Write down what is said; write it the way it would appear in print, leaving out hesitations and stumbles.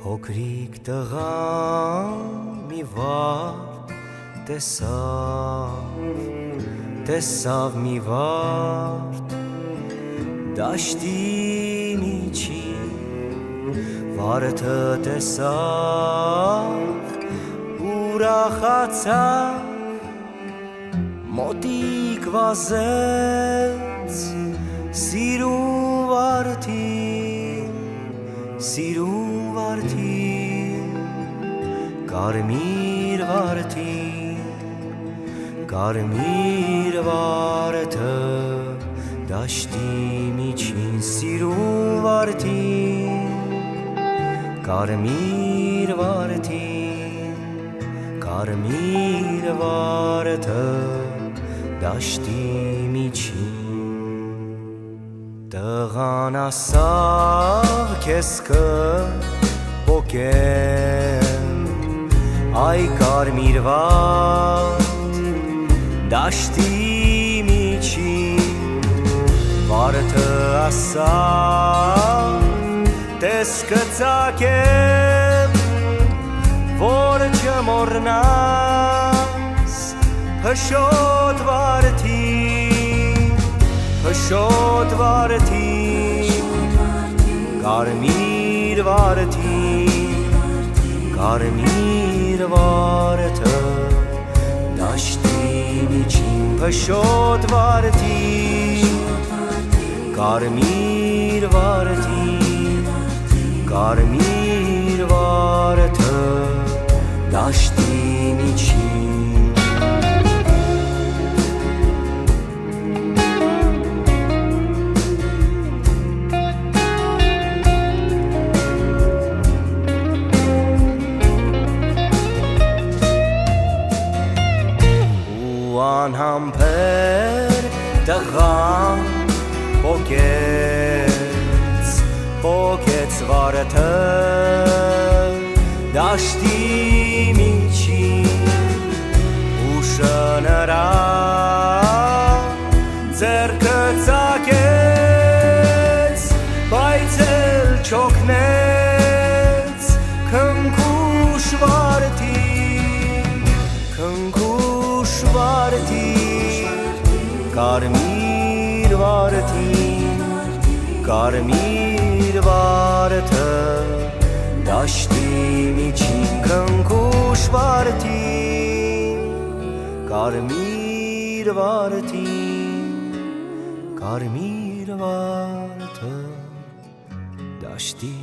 Փոքրիկ տղան մի վարդ տեսավ մի վարդ դաշտի միջին վարդը տեսավ ուրախացավ մոտիկ վազեց սիրուն վարդին կարմիր վարդը դաշտի միջին սիրուն վարդին կարմիր վարդը դաշտի միջին տղան ասավ քեզ կպոկեմ այ կարմիր վարդ դաշտի միջին վարդը ասավ տես կծակեմ որ չմոռնաս հշոտ վարդին կարմիր վարդը դաշտի միջին հշոտ վարդին կարմիր վարդը դաշտի միջին անհամբեր տղան պոկեց վարդը դաշտի միջին ուշը նրա ձեռքը ծակեց բայց էլ չօգնեց քնքուշ վարդին կարմիր վարդը դաշտի միջին քնքուշ վարդին կարմիր վարդը դաշտի